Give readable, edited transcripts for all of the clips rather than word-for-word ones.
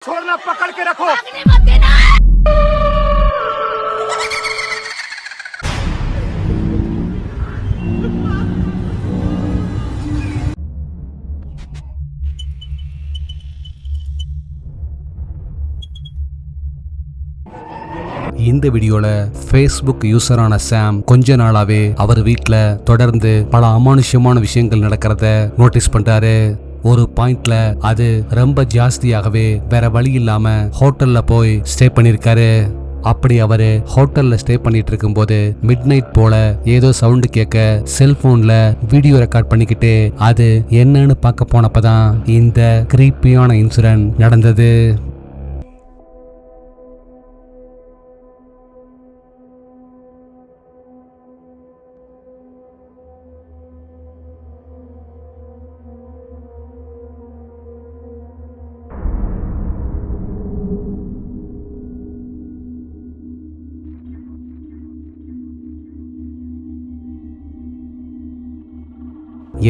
छोड़ना, पकड़ के रखो। இந்த வீடியோல ஃபேஸ்புக் யூசரான சாம் கொஞ்ச நாளாவே அவர் வீட்ல தொடர்ந்து பல அமானுஷ்யமான விஷயங்கள் நடக்கிறத நோட்டீஸ் பண்றாரு. ஒரு பாயிண்ட்ல அது ரொம்ப ஜாஸ்தியாகவே வேற வழி இல்லாம ஹோட்டல்ல போய் ஸ்டே பண்ணிருக்காரு. அப்படி அவரு ஹோட்டல்ல ஸ்டே பண்ணிட்டு இருக்கும்போது மிட் நைட் போல ஏதோ சவுண்டு கேட்க செல்போன்ல வீடியோ ரெக்கார்ட் பண்ணிக்கிட்டு அது என்னன்னு பார்க்க போனப்பதான் இந்த கிரீப்பியான இன்சிடென்ட் நடந்தது.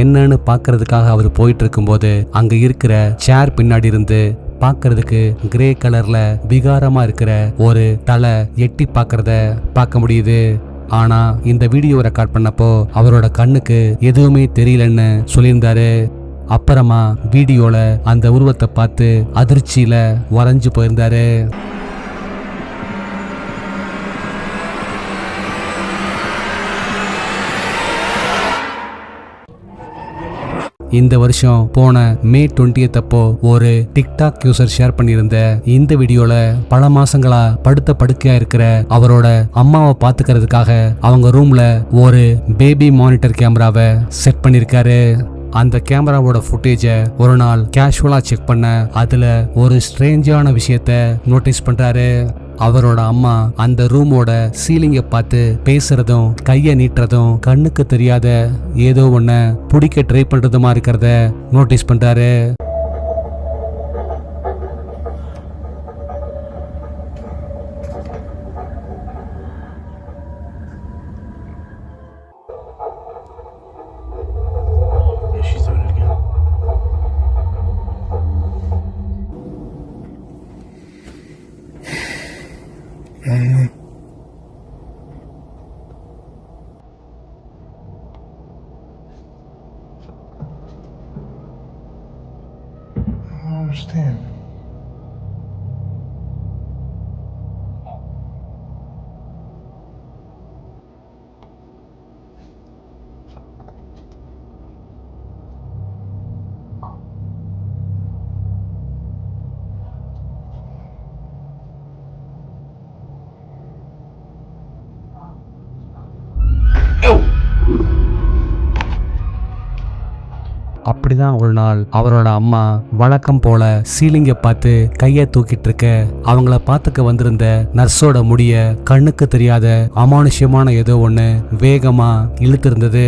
என்னன்னு பாக்குறதுக்காக அவர் போயிட்டு இருக்கும்போது அங்க இருக்கிற சேர் பின்னாடி இருந்து பாக்குறதுக்கு கிரே கலர்ல விகாரமா இருக்கிற ஒரு தலை எட்டி பாக்குறத பார்க்க முடியுது. ஆனா இந்த வீடியோ ரெக்கார்ட் பண்ணப்போ அவரோட கண்ணுக்கு எதுவுமே தெரியலன்னு சொல்லியிருந்தாரு. அப்புறமா வீடியோல அந்த உருவத்தை பார்த்து அதிர்ச்சியில உறைஞ்சு போயிருந்தாரு. இந்த வருஷம் போன மே 20 அப்போ ஒரு டிக்டாக் யூசர் ஷேர் பண்ணியிருந்த இந்த வீடியோல பல மாசங்களா படுத்த படுக்கையா இருக்கிற அவரோட அம்மாவை பாத்துக்கிறதுக்காக அவங்க ரூம்ல ஒரு பேபி மானிட்டர் கேமராவை செட் பண்ணிருக்காரு. அந்த கேமராவோட ஃபுட்டேஜை ஒரு நாள் கேஷுவலா செக் பண்ண அதுல ஒரு ஸ்ட்ரேஞ்சான விஷயத்த நோட்டீஸ் பண்றாரு. அவரோட அம்மா அந்த ரூமோட சீலிங்கை பார்த்து பேசுறதும் கையை நீட்டுறதும் கண்ணுக்கு தெரியாத ஏதோ ஒன்ன பிடிக்க ட்ரை பண்றதுமா இருக்கிறத நோட்டீஸ் பண்றாரு. I don't understand. அப்படிதான் ஒரு நாள் அவரோட அம்மா வழக்கம் போல சீலிங்கை பார்த்து கையை தூக்கிட்டு இருக்க அவங்கள பார்த்துக்க வந்திருந்த நர்ஸோட முடிய கண்ணுக்கு தெரியாத அமானுஷ்யமான ஏதோ ஒண்ணு வேகமா இழுத்திருந்தது.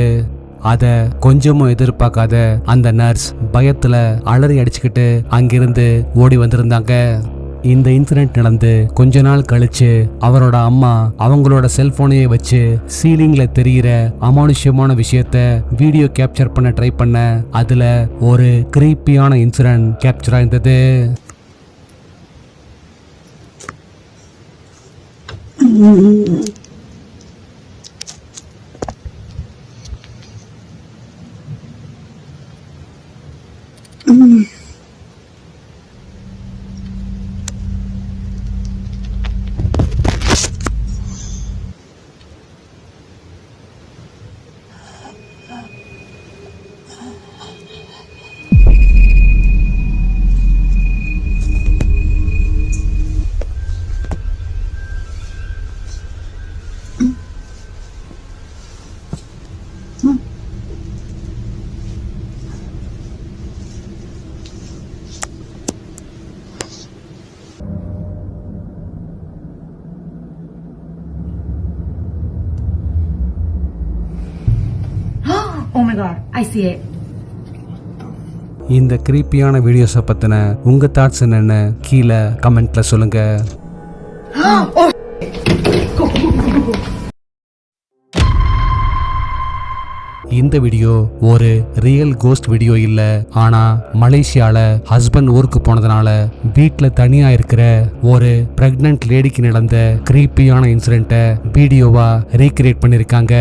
அத கொஞ்சமும் எதிர்பார்க்காத அந்த நர்ஸ் பயத்துல அலறி அடிச்சுக்கிட்டு அங்கிருந்து ஓடி வந்திருந்தாங்க. இந்த இன்சிடென்ட் நடந்து கொஞ்ச நாள் கழிச்சு அவரோட அம்மா அவங்களோட செல்போனையே வச்சு சீலிங்ல தெரிகிற அமானுஷ்யமான விஷயத்த வீடியோ கேப்சர் பண்ண ட்ரை பண்ண அதுல ஒரு கிரீப்பியான இன்சிடென்ட் கேப்சர் ஆயிருந்தது. Oh my god, I see it. இந்த கிரீப்பியான வீடியோஸை பத்தின உங்க தாட்ஸ் என்னன்னு கீழே கமெண்ட்ல சொல்லுங்க. இந்த இந்த வீடியோ ஒரு ரியல் கோஸ்ட் வீடியோ இல்ல, ஆனா மலேசியால ஹஸ்பண்ட் ஊருக்கு போனதுனால வீட்ல தனியா இருக்கிற ஒரு பிரெக்னன்ட் லேடிக்கு நடந்த கிரீப்பியான இன்சிடென்ட்டை வீடியோவா ரீக்ரியேட் பண்ணிருக்காங்க.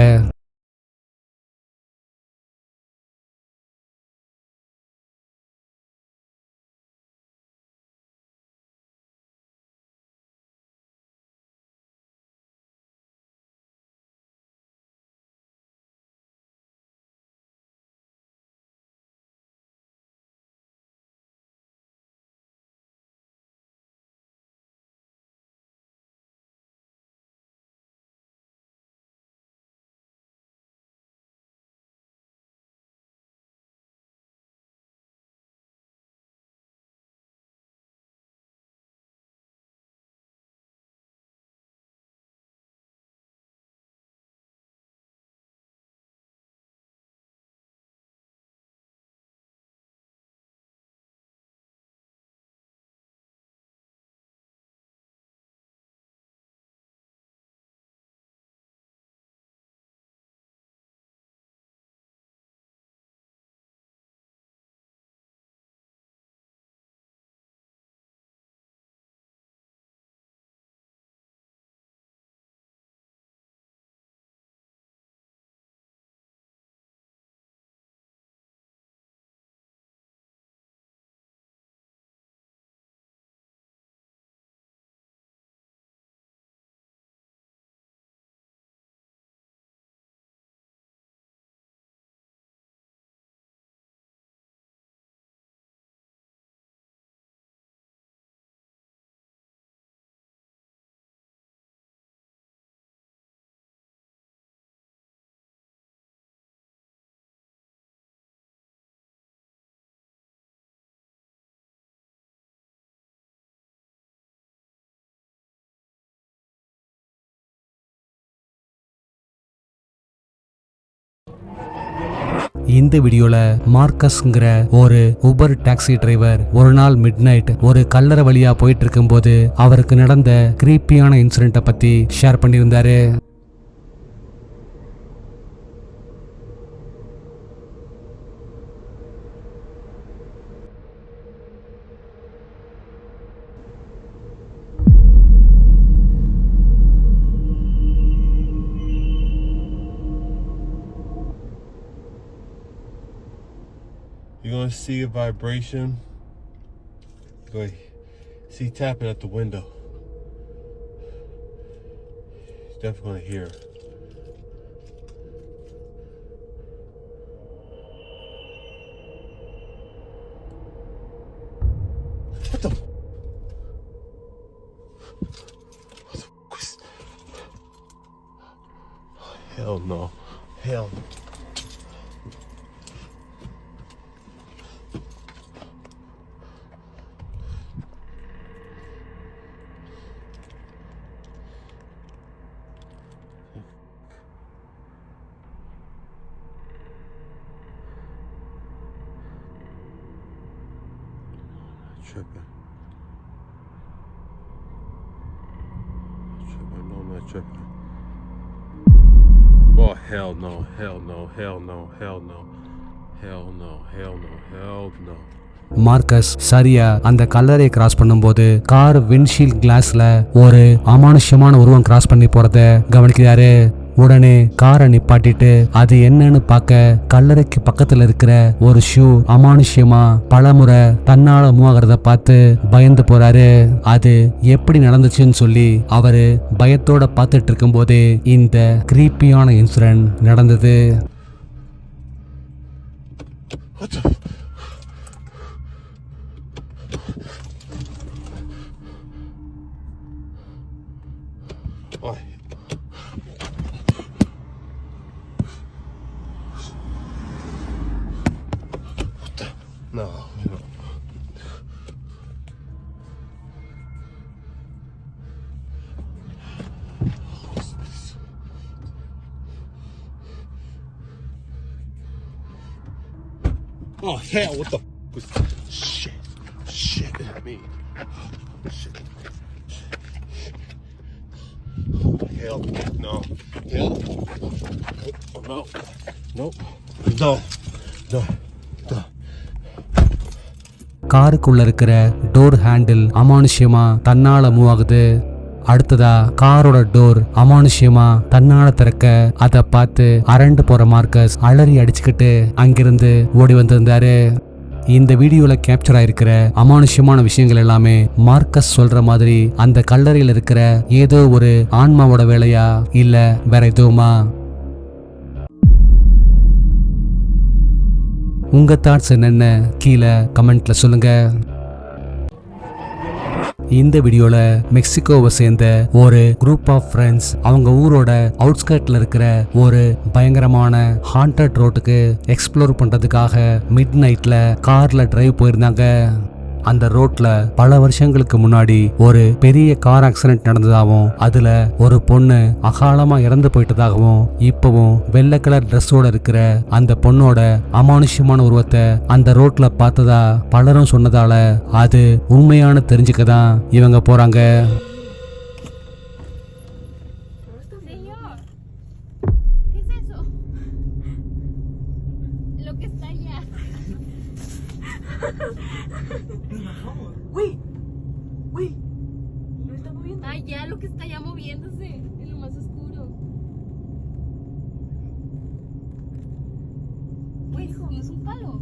இந்த வீடியோல மார்க்கஸ்ங்கிற ஒரு உபர் டாக்ஸி டிரைவர் ஒரு நாள் மிட்நைட் ஒரு கல்லறை வழியா போயிட்டு இருக்கும்போது அவருக்கு நடந்த கிரீப்பியான இன்சிடென்ட்டை பத்தி ஷேர் பண்ணியிருந்தாரு. You're gonna see a vibration. Go ahead. See tapping at the window. You're definitely gonna hear. What the? Hell no. Hell no. Tripping. No, I'm not tripping. Oh, hell no, hell no, hell no, hell no, hell no, hell no, hell no. Marcus சரியா அந்த கல்லறை cross பண்ணும்போது car windshield கிளாஸ்ல ஒரு அமானுஷ்யமான உருவம் cross பண்ணி போறத கவனிக்கிறாரு. உடனே காரை நிப்பாட்டிட்டு அது என்னன்னு பார்க்க கல்லறைக்கு பக்கத்துல இருக்கிற ஒரு ஷூ அமானுஷ்யமா பலமுறை தன்னால மூவாகிறத பார்த்து பயந்து போறாரு. அது எப்படி நடந்துச்சுன்னு சொல்லி அவரு பயத்தோட பார்த்துட்டு இருக்கும் போதே இந்த கிரீப்பியான இன்சிடென்ட் நடந்தது. Oh. No, no. Oh hell! What the f was shit? Shit! Me. Shit. Oh hell! No. Hell. No. Nope. காருக்குள்ள இருக்கிற டோர் ஹேண்டில் அமானுஷ்யமா தன்னால மூவ் ஆகுது. அடுத்ததா காரோட டோர் அமானுஷ்யமா தன்னால திறக்க அதை பார்த்து அரண்டு போற மார்க்கஸ் அலறி அடிச்சுக்கிட்டு அங்கிருந்து ஓடி வந்திருந்தாரு. இந்த வீடியோல கேப்சர் ஆயிருக்கிற அமானுஷ்யமான விஷயங்கள் எல்லாமே மார்க்கஸ் சொல்ற மாதிரி அந்த கல்லறையில் இருக்கிற ஏதோ ஒரு ஆன்மாவோட வேலையா இல்ல வேற எதுவுமா? உங்க தாட்ஸ் என்னென்ன கீழே கமெண்ட்ல சொல்லுங்க. இந்த வீடியோல மெக்சிகோவை சேர்ந்த ஒரு குரூப் ஆஃப் ஃப்ரெண்ட்ஸ் அவங்க ஊரோட அவுட்ஸ்கர்ட்ல இருக்கிற ஒரு பயங்கரமான ஹாண்டட் ரோட்டுக்கு எக்ஸ்ப்ளோர் பண்றதுக்காக மிட் நைட்ல கார்ல டிரைவ் போயிருந்தாங்க. அந்த ரோட்ல பல வருஷங்களுக்கு முன்னாடி ஒரு பெரிய கார் ஆக்சிடென்ட் நடந்ததாகவும் அதுல ஒரு பொண்ணு அகாலமா இறந்து போயிட்டதாகவும் இப்பவும் வெள்ளை கலர் ட்ரெஸ்ஸோட இருக்கிற அந்த பொண்ணோட அமானுஷ்யமான உருவத்தை அந்த ரோட்ல பார்த்ததா பலரும் சொன்னதால அது உண்மையான தெரிஞ்சுக்கதான் இவங்க போறாங்க. Güey, ¿no está moviendo? Ay, ya, lo que está ya moviéndose en lo más oscuro. Güey, no es un palo.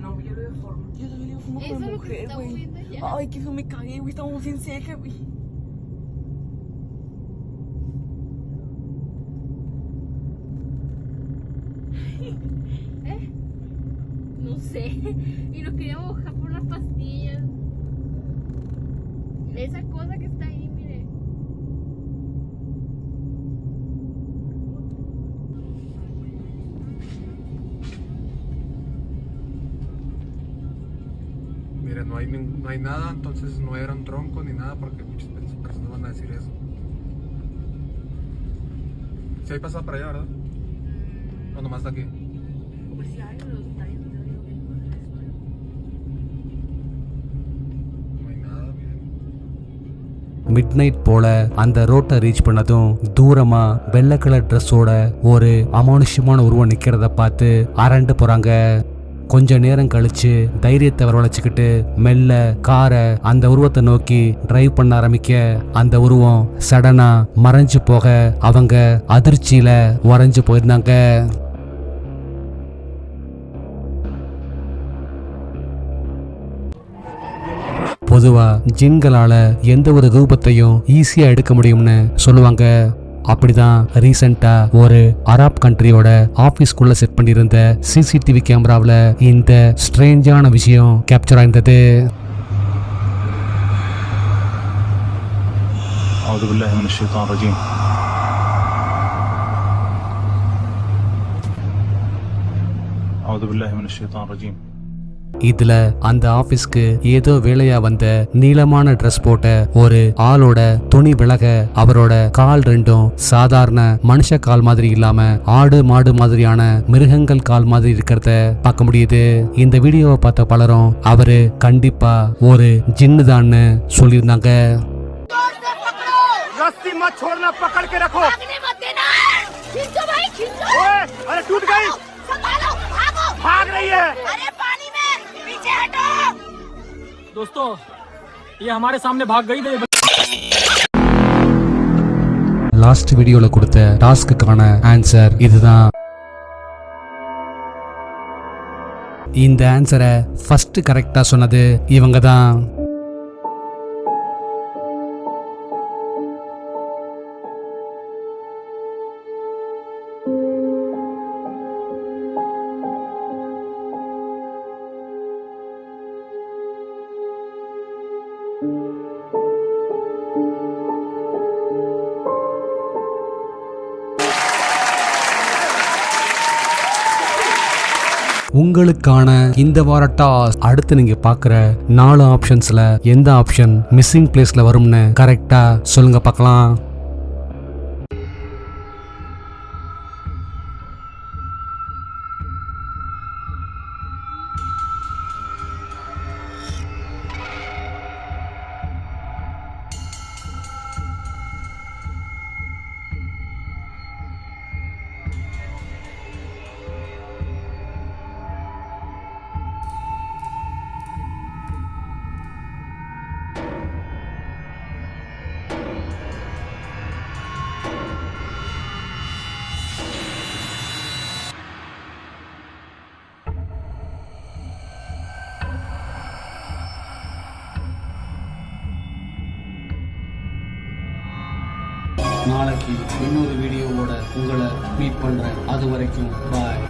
No, yo lo veo forma. Yo también le veo forma como mujer, güey. Ay, que feo me cagué, güey, estamos bien cerca, güey. No sé, y nos queríamos bajar por unas pastillas. Esa cosa que está ahí, mire. Mira, no hay nada, entonces no era un tronco ni nada porque muchas personas van a decir eso. Si hay pasado para allá, ¿verdad? O nomás está aquí. Pues si hay unos detalles. Mid night போல அந்த ரோட்டை reach பண்ணதும் தூரமா வெள்ளை colour ட்ரெஸ்ஸோட ஒரு அமானுஷ்யமான உருவம் நிக்கிறத பார்த்து அரண்டு போறாங்க. கொஞ்ச நேரம் கழிச்சு தைரியத்தை வரவழைச்சுக்கிட்டு மெல்ல காரை அந்த உருவத்தை நோக்கி டிரைவ் பண்ண ஆரம்பிக்க அந்த உருவம் சடனா மறைஞ்சு போக அவங்க அதிர்ச்சியில உறைஞ்சு போயிருந்தாங்க. பொதுவா ஜின்களால எந்த ஒரு ரூபத்தையும் ஈஸியா எடுக்க முடியும்னு சொல்லுவாங்க. அப்படிதான் ரீசெண்டா ஒரு அரப் கண்ட்ரியோட ஆபீஸ்க்குள்ள செட் பண்ணியிருந்த சிசிடிவி கேமராவில் இந்த ஸ்ட்ரேஞ்சான விஷயம் கேப்சர் ஆயிருந்தது. أعوذ بالله من الشيطان الرجيم. أعوذ بالله من الشيطان الرجيم. இதுல அந்த ஆபீஸ்க்கு ஏதோ வேலையா வந்த நீளமான ட்ரெஸ் போட்ட ஒரு ஆளோட துணி விலக அவரோட கால் ரெண்டும் சாதாரண மனுஷ கால் மாதிரி இல்லாம ஆடு மாடு மாதிரியான மிருகங்கள் கால் மாதிரி இருக்கிறத பார்க்க முடியுது. இந்த வீடியோவை பார்த்த பலரும் அவரு கண்டிப்பா ஒரு ஜின்னு தான்னு சொல்லியிருந்தாங்க. दोस्तों ये हमारे सामने भाग गई थी. லாஸ்ட் வீடியோல கொடுத்த டாஸ்க்குக்கான ஆன்சர் இதுதான். இந்த ஆன்சரை ஃபர்ஸ்ட் கரெக்டா சொன்னது இவங்க தான். உங்களுக்கான இந்த வார டாஸ்க், அடுத்து நீங்க பாக்குற 4 ஆப்ஷன்ஸ்ல எந்த ஆப்ஷன் மிஸ்ஸிங் பிளேஸ்ல வரும்னு கரெக்டா சொல்லுங்க பார்க்கலாம். நாளைக்கு இன்னொரு வீடியோவோட உங்களை மீட் பண்றேன். அது வரைக்கும் பாய்.